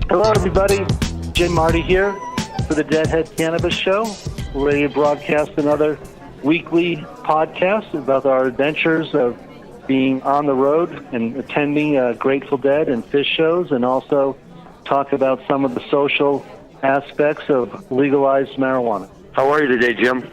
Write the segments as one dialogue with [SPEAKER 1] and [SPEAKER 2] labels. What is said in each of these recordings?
[SPEAKER 1] Hello, everybody. Jim Marty here for the Deadhead Cannabis Show. We're ready to broadcast another weekly podcast about our adventures of being on the road and attending Grateful Dead and Phish shows, and also talk about some of the social aspects of legalized marijuana.
[SPEAKER 2] How are you today, Jim?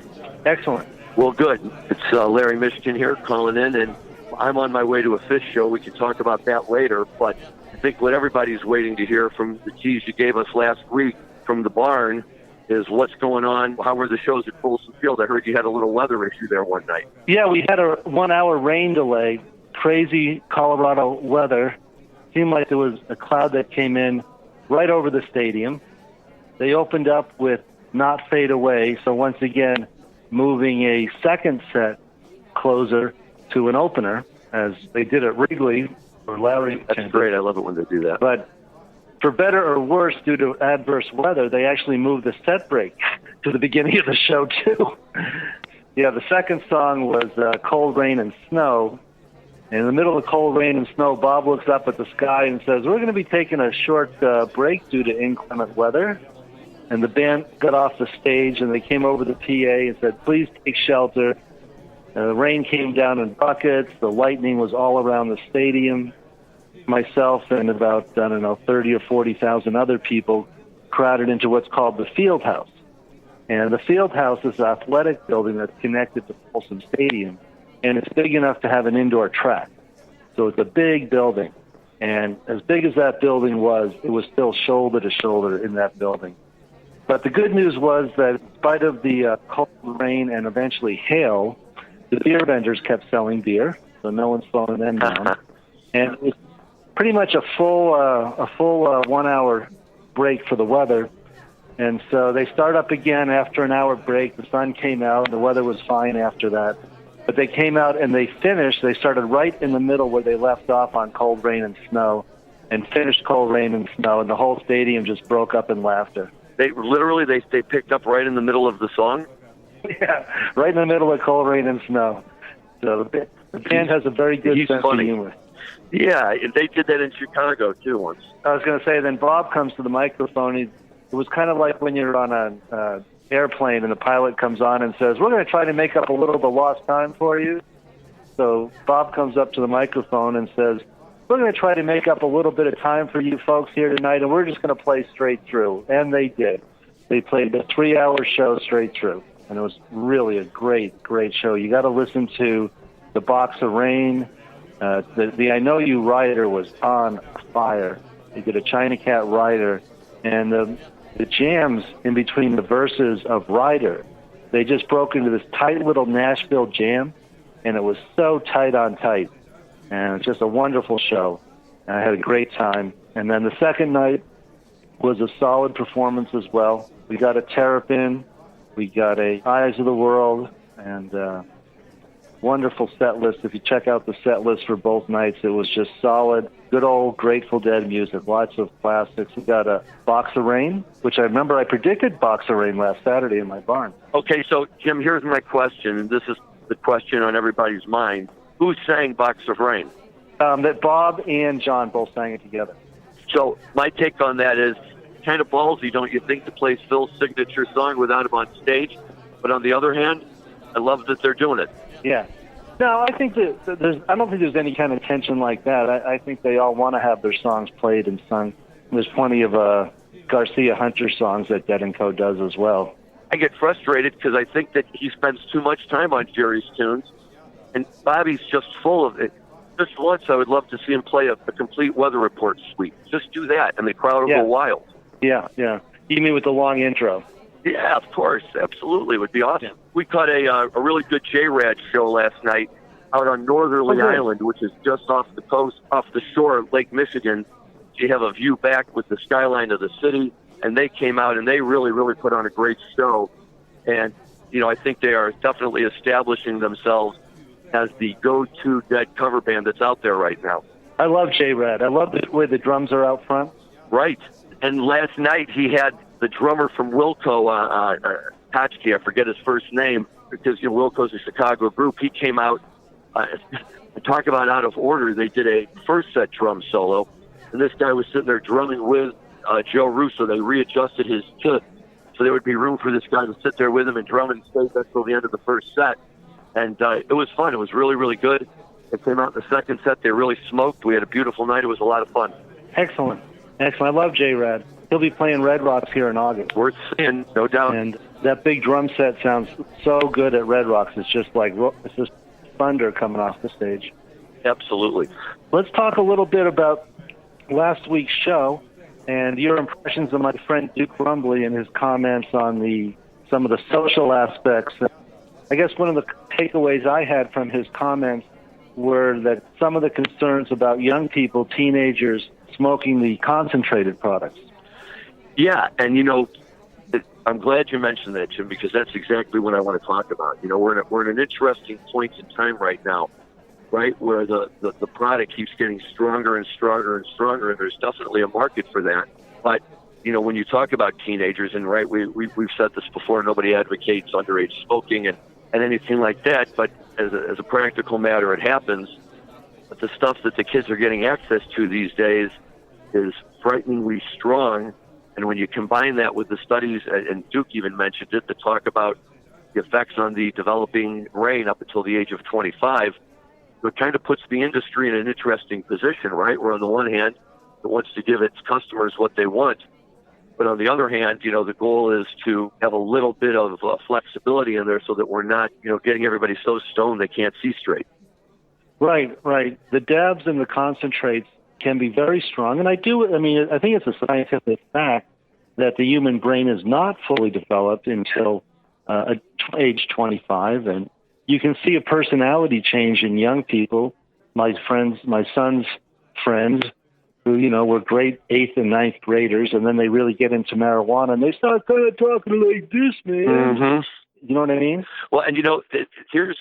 [SPEAKER 1] Excellent.
[SPEAKER 2] Well, good. It's Larry Mishkin here calling in, and I'm on my way to a Phish show. We can talk about that later, but I think what everybody's waiting to hear from the keys you gave us last week from the barn is what's going on. How were the shows at Folsom Field? I heard you had a little weather issue there one night.
[SPEAKER 1] Yeah, we had a 1 hour rain delay. Crazy Colorado weather. Seemed like there was a cloud that came in right over the stadium. They opened up with Not Fade Away, so once again moving a second set closer to an opener, as they did at Wrigley or Larry.
[SPEAKER 2] That's great. I love it when they do that.
[SPEAKER 1] But for better or worse, due to adverse weather, they actually moved the set break to the beginning of the show, too. Yeah, the second song was Cold Rain and Snow. And in the middle of Cold Rain and Snow, Bob looks up at the sky and says, we're going to be taking a short break due to inclement weather. And the band got off the stage, and they came over to the PA and said, please take shelter. The rain came down in buckets. The lightning was all around the stadium. Myself and about, 30 or 40,000 other people crowded into what's called the Field House. And the Field House is an athletic building that's connected to Folsom Stadium, and it's big enough to have an indoor track. So it's a big building. And as big as that building was, it was still shoulder to shoulder in that building. But the good news was that in spite of the cold rain and eventually hail, the beer vendors kept selling beer, so no one's slowing them down. And it was pretty much a full 1 hour break for the weather. And so they start up again after an hour break. The sun came out. The weather was fine after that. But they came out and they finished. They started right in the middle where they left off on Cold Rain and Snow and finished Cold Rain and Snow. And the whole stadium just broke up in laughter.
[SPEAKER 2] They picked up right in the middle of the song?
[SPEAKER 1] Yeah, right in the middle of Cold Rain and Snow. So the band has a very good sense of humor.
[SPEAKER 2] Yeah, they did that in Chicago, too, once.
[SPEAKER 1] I was going to say, then Bob comes to the microphone. It was kind of like when you're on an airplane and the pilot comes on and says, we're going to try to make up a little of the lost time for you. So Bob comes up to the microphone and says, we're going to try to make up a little bit of time for you folks here tonight, and we're just going to play straight through. And they did. They played the 3-hour show straight through. And it was really a great, great show. You got to listen to the Box of Rain. The I Know You Rider was on fire. They did a China Cat Rider. And the jams in between the verses of Rider, they just broke into this tight little Nashville jam. And it was so tight on tight. And it's just a wonderful show. And I had a great time. And then the second night was a solid performance as well. We got a Terrapin. We got a Eyes of the World, and wonderful set list. If you check out the set list for both nights, it was just solid, good old Grateful Dead music, lots of classics. We got a Box of Rain, which I remember I predicted Box of Rain last Saturday in my barn.
[SPEAKER 2] Okay, so, Jim, here's my question, and this is the question on everybody's mind. Who sang Box of Rain?
[SPEAKER 1] That Bob and John both sang it together.
[SPEAKER 2] So my take on that is, kind of ballsy, don't you think, to play Phil's signature song without him on stage? But on the other hand, I love that they're doing it.
[SPEAKER 1] Yeah. No, I think that I don't think there's any kind of tension like that. I think they all want to have their songs played and sung. There's plenty of Garcia Hunter songs that Dead Co does as well.
[SPEAKER 2] I get frustrated because I think that he spends too much time on Jerry's tunes, and Bobby's just full of it. Just once, I would love to see him play a complete weather report suite. Just do that, and the crowd will go wild.
[SPEAKER 1] Yeah. You mean with the long intro?
[SPEAKER 2] Yeah, of course. Absolutely. It would be awesome. Yeah. We caught a really good J-Rad show last night out on Northerly Island, which is just off the coast, off the shore of Lake Michigan. You have a view back with the skyline of the city, and they came out, and they really, really put on a great show. And, I think they are definitely establishing themselves as the go-to Dead cover band that's out there right now.
[SPEAKER 1] I love J-Rad. I love the way the drums are out front.
[SPEAKER 2] Right. And last night he had the drummer from Wilco, Hotchkiss, I forget his first name, because Wilco's a Chicago group. He came out, talk about out of order. They did a first set drum solo, and this guy was sitting there drumming with Joe Russo. They readjusted his kit so there would be room for this guy to sit there with him and drum and stay until the end of the first set. And it was fun. It was really, really good. It came out in the second set. They really smoked. We had a beautiful night. It was a lot of fun.
[SPEAKER 1] Excellent. Excellent. I love J-Rad. He'll be playing Red Rocks here in August.
[SPEAKER 2] Worth seeing, no doubt.
[SPEAKER 1] And that big drum set sounds so good at Red Rocks. It's just thunder coming off the stage.
[SPEAKER 2] Absolutely.
[SPEAKER 1] Let's talk a little bit about last week's show and your impressions of my friend Duke Rumbly and his comments on some of the social aspects. I guess one of the takeaways I had from his comments were that some of the concerns about young people, teenagers, smoking the concentrated products.
[SPEAKER 2] Yeah, and I'm glad you mentioned that, Jim, because that's exactly what I want to talk about. We're at an interesting point in time right now, right, where the product keeps getting stronger and stronger and stronger, and there's definitely a market for that. But when you talk about teenagers, and right, we've said this before, nobody advocates underage smoking and anything like that, but as a practical matter, it happens. But the stuff that the kids are getting access to these days is frighteningly strong. And when you combine that with the studies, and Duke even mentioned it, that talk about the effects on the developing brain up until the age of 25, it kind of puts the industry in an interesting position, right? Where on the one hand, it wants to give its customers what they want. But on the other hand, the goal is to have a little bit of flexibility in there so that we're not, getting everybody so stoned they can't see straight.
[SPEAKER 1] Right, right. The dabs and the concentrates can be very strong. And I think it's a scientific fact that the human brain is not fully developed until age 25. And you can see a personality change in young people. My son's friends, who, were great 8th and 9th graders, and then they really get into marijuana, and they start kind of talking like this, man. Mm-hmm. You know what I mean?
[SPEAKER 2] Well, and here's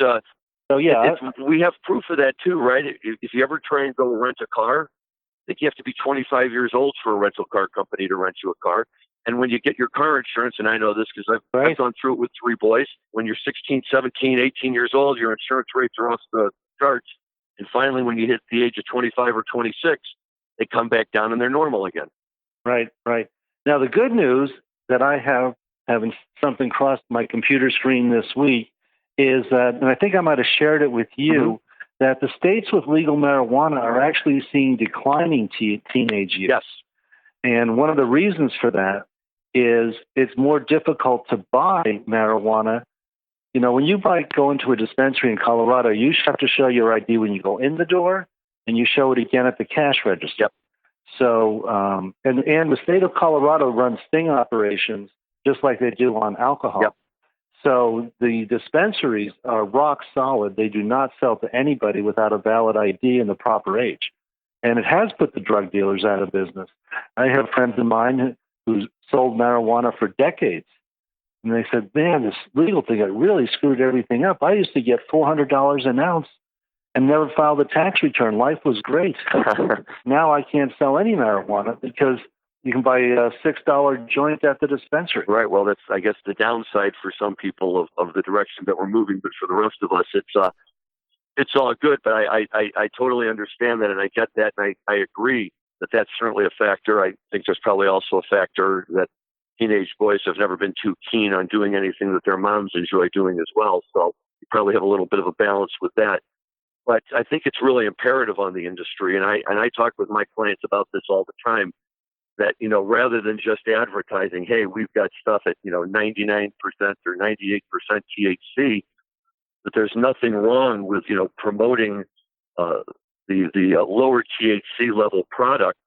[SPEAKER 2] we have proof of that too, right? If you ever try and go rent a car, I think you have to be 25 years old for a rental car company to rent you a car. And when you get your car insurance, and I know this because I've gone through it with 3 boys, when you're 16, 17, 18 years old, your insurance rates are off the charts. And finally, when you hit the age of 25 or 26, they come back down and they're normal again. Right,
[SPEAKER 1] right. Now, the good news that I have, having something crossed my computer screen this week, is that, and I think I might have shared it with you, that the states with legal marijuana are actually seeing declining teenage use.
[SPEAKER 2] Yes.
[SPEAKER 1] And one of the reasons for that is it's more difficult to buy marijuana. When you go into a dispensary in Colorado, you have to show your ID when you go in the door, and you show it again at the cash register.
[SPEAKER 2] Yep.
[SPEAKER 1] So, and the state of Colorado runs sting operations just like they do on alcohol.
[SPEAKER 2] Yep.
[SPEAKER 1] So the dispensaries are rock solid. They do not sell to anybody without a valid ID and the proper age. And it has put the drug dealers out of business. I have friends of mine who sold marijuana for decades. And they said, man, this legal thing, it really screwed everything up. I used to get $400 an ounce and never filed a tax return. Life was great. Now I can't sell any marijuana because you can buy a $6 joint at the dispensary.
[SPEAKER 2] Right. Well, that's, I guess, the downside for some people of the direction that we're moving. But for the rest of us, it's all good. But I totally understand that, and I get that, and I agree that that's certainly a factor. I think there's probably also a factor that teenage boys have never been too keen on doing anything that their moms enjoy doing as well. So you probably have a little bit of a balance with that. But I think it's really imperative on the industry, and I talk with my clients about this all the time, that, rather than just advertising, hey, we've got stuff at, 99% or 98% THC, that there's nothing wrong with, promoting the lower THC level product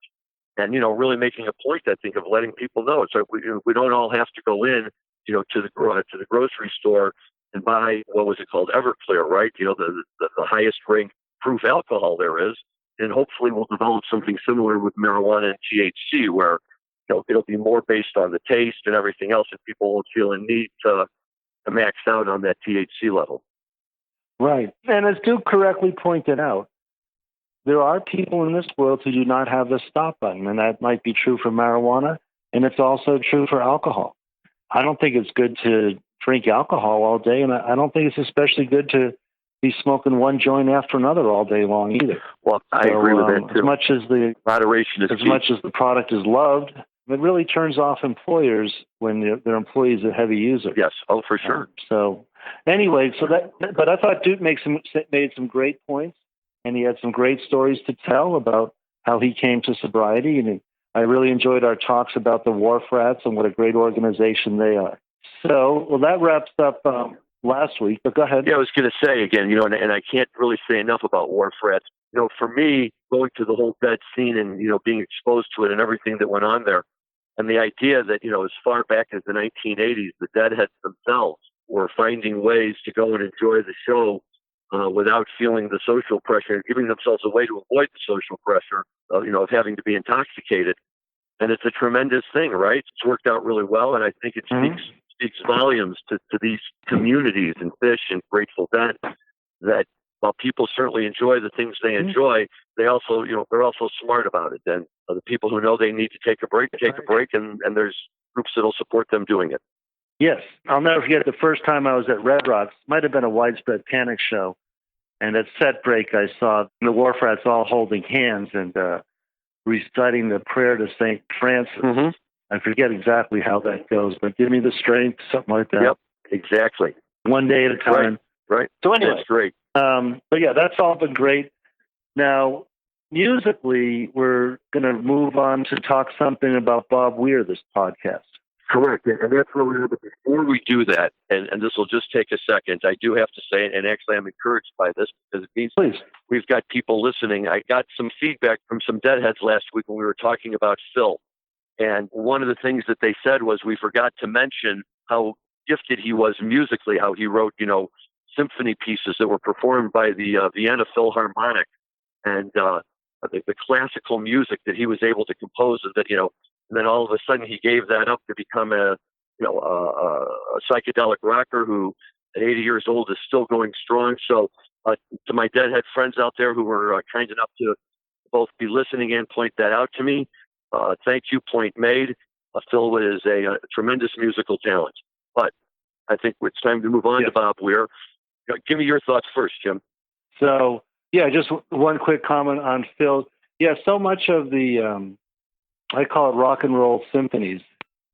[SPEAKER 2] and, really making a point, I think, of letting people know. So we don't all have to go in, to the grocery store and buy, what was it called, Everclear, right? The highest ranked proof alcohol there is. And hopefully we'll develop something similar with marijuana and THC, where it'll be more based on the taste and everything else, and people won't feel a need to max out on that THC level.
[SPEAKER 1] Right. And as Duke correctly pointed out, there are people in this world who do not have the stop button, and that might be true for marijuana, and it's also true for alcohol. I don't think it's good to drink alcohol all day, and I don't think it's especially good to be smoking one joint after another all day long either.
[SPEAKER 2] Well, I agree with that too.
[SPEAKER 1] As much as the
[SPEAKER 2] moderation is
[SPEAKER 1] as
[SPEAKER 2] key.
[SPEAKER 1] Much as the product is loved, It really turns off employers when their employees are heavy users.
[SPEAKER 2] Yes. Oh, for sure.
[SPEAKER 1] So anyway, but I thought Duke made some great points, and he had some great stories to tell about how he came to sobriety. And I really enjoyed our talks about the Wharf Rats and what a great organization they are. So, well, that wraps up last week, but go ahead.
[SPEAKER 2] Yeah, I was going to say again, and I can't really say enough about Wharf Rats. For me, going to the whole Dead scene and, being exposed to it and everything that went on there, and the idea that, as far back as the 1980s, the Deadheads themselves were finding ways to go and enjoy the show without feeling the social pressure and giving themselves a way to avoid the social pressure of having to be intoxicated. And it's a tremendous thing, right? It's worked out really well, and I think it speaks volumes to these communities and Phish and Grateful Dead that while people certainly enjoy the things they enjoy, they also, they're also smart about it. And the people who know they need to take a break, and there's groups that'll support them doing it.
[SPEAKER 1] Yes. I'll never forget the first time I was at Red Rocks. Might have been a Widespread Panic show. And at set break, I saw the Wharf Rats all holding hands and reciting the prayer to St. Francis. Mm-hmm. I forget exactly how that goes, but give me the strength, something like that.
[SPEAKER 2] Yep, exactly.
[SPEAKER 1] One day at a time.
[SPEAKER 2] Right.
[SPEAKER 1] So anyway,
[SPEAKER 2] that's great.
[SPEAKER 1] But yeah, that's all been great. Now, musically, we're going to move on to talk something about Bob Weir, this podcast.
[SPEAKER 2] Correct. And that's where we're. But before we do that, and this will just take a second, I do have to say, and actually I'm encouraged by this because it means we've got people listening. I got some feedback from some Deadheads last week when we were talking about Phil. And one of the things that they said was we forgot to mention how gifted he was musically, how he wrote, symphony pieces that were performed by the Vienna Philharmonic, and the classical music that he was able to compose, and that and then all of a sudden he gave that up to become a psychedelic rocker who at 80 years old is still going strong. So to my Deadhead friends out there who were kind enough to both be listening and point that out to me, thank you, point made. Phil is a tremendous musical talent. But I think it's time to move on to Bob Weir. Give me your thoughts first, Jim.
[SPEAKER 1] So, yeah, just one quick comment on Phil. Yeah, so much of the, I call it rock and roll symphonies,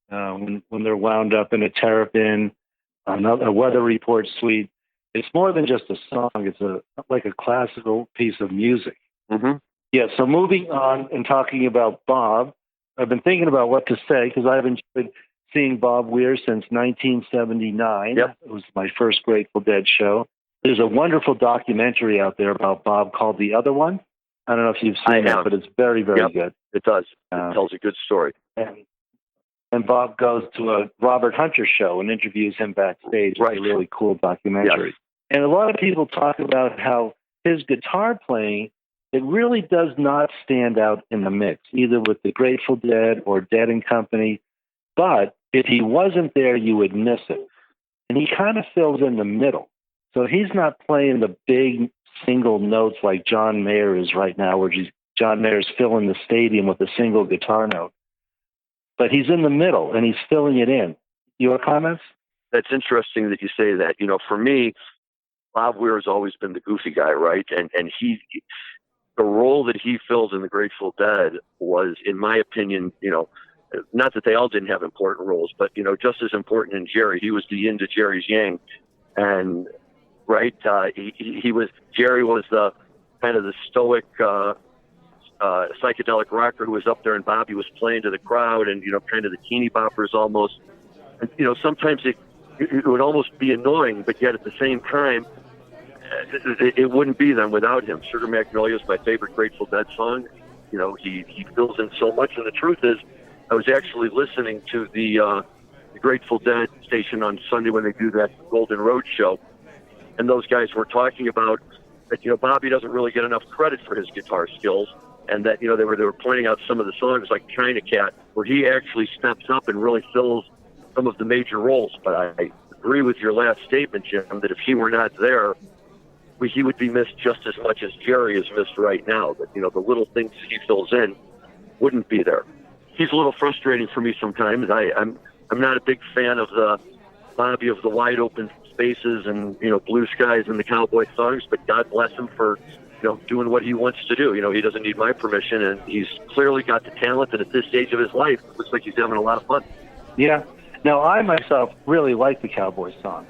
[SPEAKER 1] when they're wound up in a terrapin, a weather report suite. It's more than just a song. It's like a classical piece of music.
[SPEAKER 2] Mm-hmm.
[SPEAKER 1] Yeah, so moving on and talking about Bob, I've been thinking about what to say because I've enjoyed seeing Bob Weir since 1979.
[SPEAKER 2] Yep.
[SPEAKER 1] It was my first Grateful Dead show. There's a wonderful documentary out there about Bob called The Other One. I don't know if you've seen it, but it's very, very good.
[SPEAKER 2] It does. It tells a good story.
[SPEAKER 1] And Bob goes to a Robert Hunter show and interviews him backstage.
[SPEAKER 2] Right.
[SPEAKER 1] It's a really cool documentary. Yes. And a lot of people talk about how his guitar playing, it really does not stand out in the mix, either with the Grateful Dead or Dead and Company. But if he wasn't there, you would miss it. And he kind of fills in the middle. So he's not playing the big single notes like John Mayer is right now, where John Mayer's filling the stadium with a single guitar note. But he's in the middle, and he's filling it in. Your comments?
[SPEAKER 2] That's interesting that you say that. For me, Bob Weir has always been the goofy guy, right? And the role that he filled in the Grateful Dead was, in my opinion, not that they all didn't have important roles, but, just as important in Jerry. He was the yin to Jerry's yang. And, right, Jerry was the kind of the stoic psychedelic rocker who was up there, and Bobby was playing to the crowd and, kind of the teeny boppers almost. And, sometimes it would almost be annoying, but yet at the same time, it wouldn't be them without him. Sugar Magnolia is my favorite Grateful Dead song. He fills in so much. And the truth is, I was actually listening to the Grateful Dead station on Sunday when they do that Golden Road show, and those guys were talking about that, Bobby doesn't really get enough credit for his guitar skills, and that, they were pointing out some of the songs like China Cat, where he actually steps up and really fills some of the major roles. But I agree with your last statement, Jim, that if he were not there, he would be missed just as much as Jerry is missed right now. That, the little things he fills in wouldn't be there. He's a little frustrating for me sometimes. I'm not a big fan of the Bobby of the wide open spaces and, blue skies and the cowboy songs, but God bless him for, doing what he wants to do. He doesn't need my permission, and he's clearly got the talent, and at this stage of his life, it looks like he's having a lot of fun.
[SPEAKER 1] Yeah. Now, I myself really like the Cowboy song,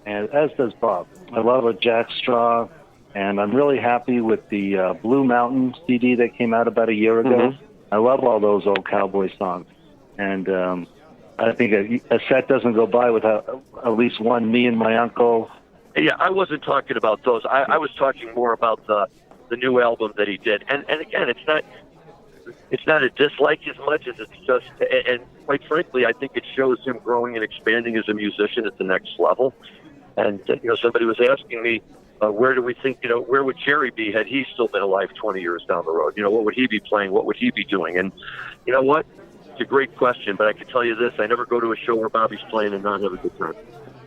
[SPEAKER 1] and as does Bob. I love a Jack Straw, and I'm really happy with the Blue Mountain CD that came out about a year ago.
[SPEAKER 2] Mm-hmm.
[SPEAKER 1] I love all those old Cowboy songs, and I think a set doesn't go by without at least one, Me and My Uncle.
[SPEAKER 2] Yeah, I wasn't talking about those. I was talking more about the new album that he did. And again, it's not a dislike as much as it's just, and quite frankly, I think it shows him growing and expanding as a musician at the next level. And, somebody was asking me, where do we think, where would Jerry be had he still been alive 20 years down the road? What would he be playing? What would he be doing? And you know what? It's a great question, but I can tell you this. I never go to a show where Bobby's playing and not have a good time.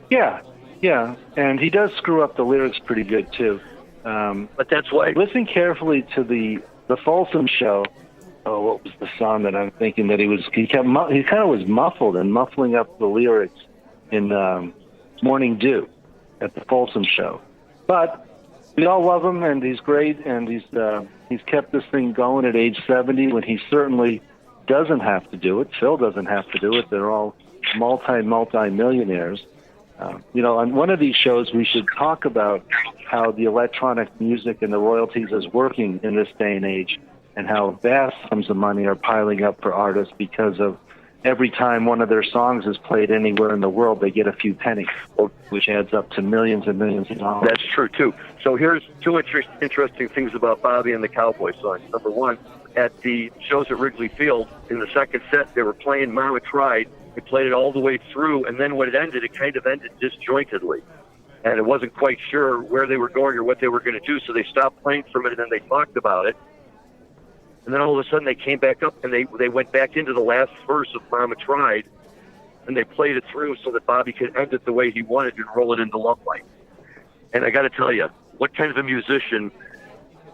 [SPEAKER 1] Yeah, and he does screw up the lyrics pretty good, too.
[SPEAKER 2] But that's why.
[SPEAKER 1] Listen carefully to the Folsom show. Oh, what was the song that I'm thinking that he kind of was muffled and muffling up the lyrics in Morning Dew at the Folsom show. But we all love him, and he's great, and he's kept this thing going at age 70 when he certainly doesn't have to do it. Phil doesn't have to do it. They're all multi-millionaires. On one of these shows, we should talk about how the electronic music and the royalties is working in this day and age, and how vast sums of money are piling up for artists because of every time one of their songs is played anywhere in the world, they get a few pennies, which adds up to millions and millions of dollars.
[SPEAKER 2] That's true, too. So here's two interesting things about Bobby and the Cowboy song. Number one, at the shows at Wrigley Field, in the second set, they were playing Mama Tried. They played it all the way through, and then when it ended, it kind of ended disjointedly. And it wasn't quite sure where they were going or what they were going to do, so they stopped playing for a minute, and then they talked about it. And then all of a sudden, they came back up, and they went back into the last verse of Mama Tried, and they played it through so that Bobby could end it the way he wanted and roll it into Love Light. And I got to tell you, what kind of a musician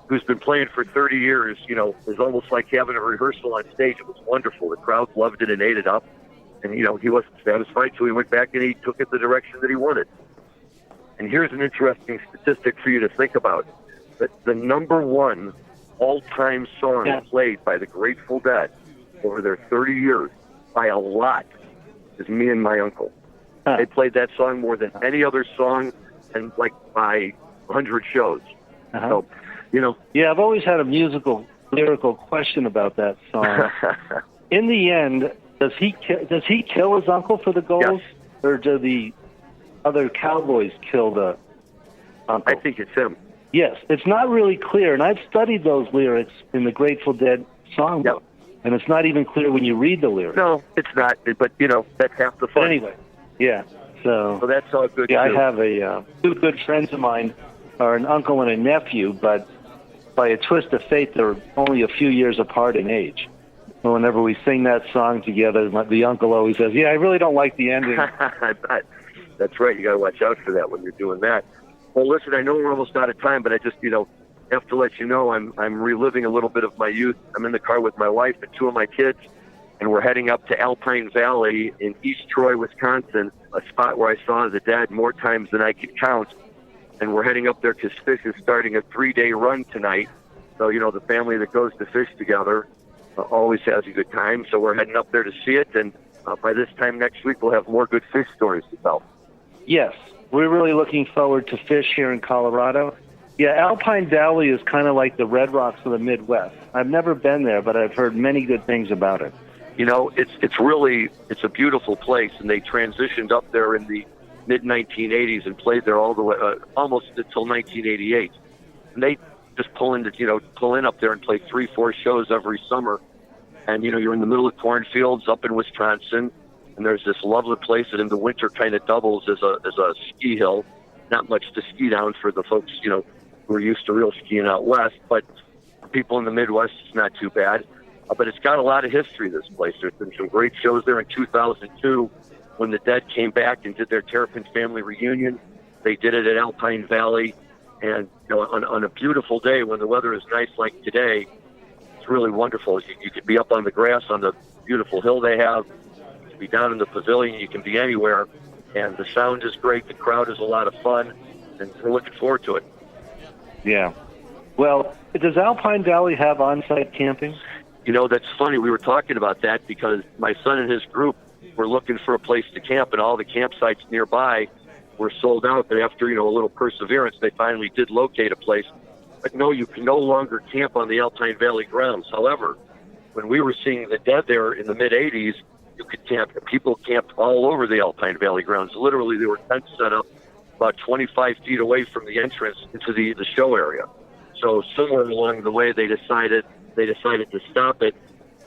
[SPEAKER 2] who's been playing for 30 years, is almost like having a rehearsal on stage. It was wonderful. The crowd loved it and ate it up. And, he wasn't satisfied, so he went back and he took it the direction that he wanted. And here's an interesting statistic for you to think about. That the number one all-time song played by the Grateful Dead over their 30 years, by a lot, is Me and My Uncle. They played that song more than any other song, and by 100 shows. So,
[SPEAKER 1] Yeah, I've always had a lyrical question about that song. In the end, does he kill his uncle for the gold,
[SPEAKER 2] yes,
[SPEAKER 1] or do the other cowboys kill the uncle?
[SPEAKER 2] I think it's him.
[SPEAKER 1] Yes, it's not really clear, and I've studied those lyrics in the Grateful Dead songbook, and it's not even clear when you read the lyrics.
[SPEAKER 2] No, it's not, but, that's half the fun.
[SPEAKER 1] But anyway, yeah, so
[SPEAKER 2] that's all good,
[SPEAKER 1] yeah,
[SPEAKER 2] too.
[SPEAKER 1] I have two good friends of mine are an uncle and a nephew, but by a twist of fate, they're only a few years apart in age. So whenever we sing that song together, the uncle always says, "Yeah, I really don't like the ending."
[SPEAKER 2] I bet. That's right. You got to watch out for that when you're doing that. Well, listen, I know we're almost out of time, but I just, have to let you know I'm reliving a little bit of my youth. I'm in the car with my wife and two of my kids, and we're heading up to Alpine Valley in East Troy, Wisconsin, a spot where I saw the Dead more times than I could count. And we're heading up there because Phish is starting a 3-day run tonight. So, the family that goes to Phish together always has a good time. So we're heading up there to see it, and by this time next week, we'll have more good Phish stories to tell.
[SPEAKER 1] Yes, we're really looking forward to Phish here in Colorado. Yeah, Alpine Valley is kind of like the Red Rocks of the Midwest. I've never been there, but I've heard many good things about it.
[SPEAKER 2] It's a beautiful place, and they transitioned up there in the mid-1980s and played there all the way almost until 1988. And they just pull in up there and play 3-4 shows every summer. And you're in the middle of cornfields up in Wisconsin, and there's this lovely place that in the winter kind of doubles as a ski hill. Not much to ski down for the folks who are used to real skiing out west, but people in the Midwest, it's not too bad. But it's got a lot of history, this place. There's been some great shows there in 2002 when the Dead came back and did their Terrapin family reunion. They did it at Alpine Valley. And on a beautiful day when the weather is nice like today, it's really wonderful. You could be up on the grass on the beautiful hill they have. You can be down in the pavilion. You can be anywhere. And the sound is great. The crowd is a lot of fun. And we're looking forward to it.
[SPEAKER 1] Yeah. Well, does Alpine Valley have on-site camping?
[SPEAKER 2] You know, that's funny. We were talking about that because my son and his group were looking for a place to camp, and all the campsites nearby were sold out. But after, a little perseverance, they finally did locate a place. But no, you can no longer camp on the Alpine Valley grounds. However, when we were seeing the dead there in the mid-'80s, you could camp. People camped all over the Alpine Valley grounds. Literally, there were tents set up about 25 feet away from the entrance into the show area. So somewhere along the way, they decided to stop it.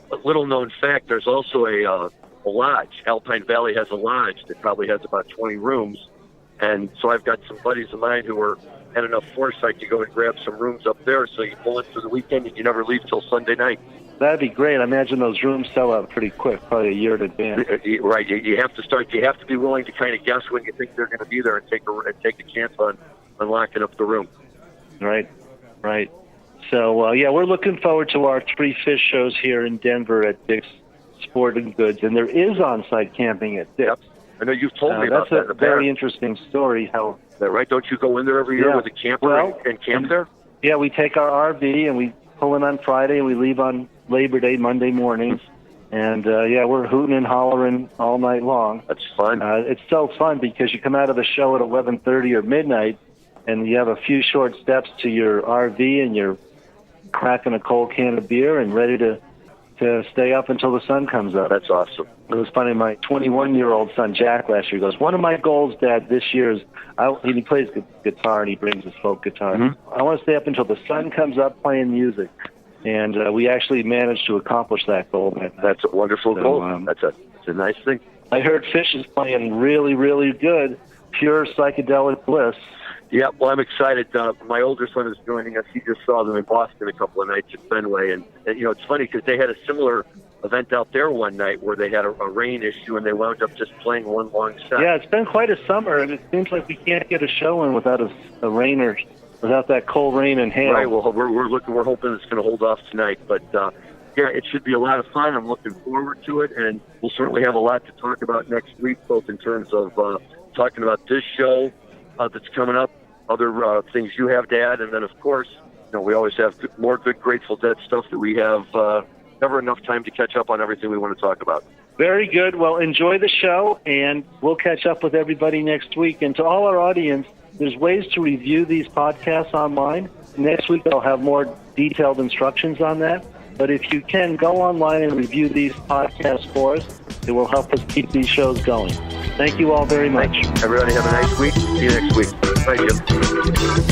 [SPEAKER 2] But little known fact, there's also a lodge. Alpine Valley has a lodge that probably has about 20 rooms. And so I've got some buddies of mine who had enough foresight to go and grab some rooms up there. So you pull in for the weekend and you never leave till Sunday night.
[SPEAKER 1] That'd be great. I imagine those rooms sell out pretty quick, probably a year in advance.
[SPEAKER 2] Right. You have to be willing to kind of guess when you think they're going to be there and take a chance on locking up the room.
[SPEAKER 1] Right. So, we're looking forward to our 3 Phish shows here in Denver at Dick's Sporting Goods, and there is on-site camping at Dick's.
[SPEAKER 2] Yep. I know you've told me about that in the
[SPEAKER 1] past. That's a very interesting story. How
[SPEAKER 2] is that right? Don't you go in there every year with a camper and camp there?
[SPEAKER 1] Yeah, we take our RV and we pull in on Friday and we leave on Labor Day, Monday mornings. And, we're hooting and hollering all night long.
[SPEAKER 2] That's fun.
[SPEAKER 1] It's so fun because you come out of the show at 11:30 or midnight, and you have a few short steps to your RV, and you're cracking a cold can of beer and ready to stay up until the sun comes up.
[SPEAKER 2] That's awesome.
[SPEAKER 1] It was funny. My 21-year-old son, Jack, last year goes, one of my goals, Dad, this year is, he plays guitar and he brings his folk guitar. Mm-hmm. I want to stay up until the sun comes up playing music. And we actually managed to accomplish that goal.
[SPEAKER 2] That's a wonderful goal. It's a nice thing.
[SPEAKER 1] I heard Phish is playing really, really good, pure psychedelic bliss.
[SPEAKER 2] Yeah, well, I'm excited. My older son is joining us. He just saw them in Boston a couple of nights at Fenway. And it's funny because they had a similar event out there one night where they had a rain issue and they wound up just playing one long set.
[SPEAKER 1] Yeah, it's been quite a summer, and it seems like we can't get a show in without a rain or without that cold rain and hail.
[SPEAKER 2] Right, well, we're hoping it's going to hold off tonight. But, it should be a lot of fun. I'm looking forward to it, and we'll certainly have a lot to talk about next week, both in terms of talking about this show that's coming up, other things you have to add, and then, of course, we always have more good Grateful Dead stuff that we have never enough time to catch up on everything we want to talk about.
[SPEAKER 1] Very good. Well, enjoy the show, and we'll catch up with everybody next week. And to all our audience, there's ways to review these podcasts online. Next week, I'll have more detailed instructions on that. But if you can, go online and review these podcasts for us. It will help us keep these shows going. Thank you all very much.
[SPEAKER 2] Everybody have a nice week. See you next week. Thank you.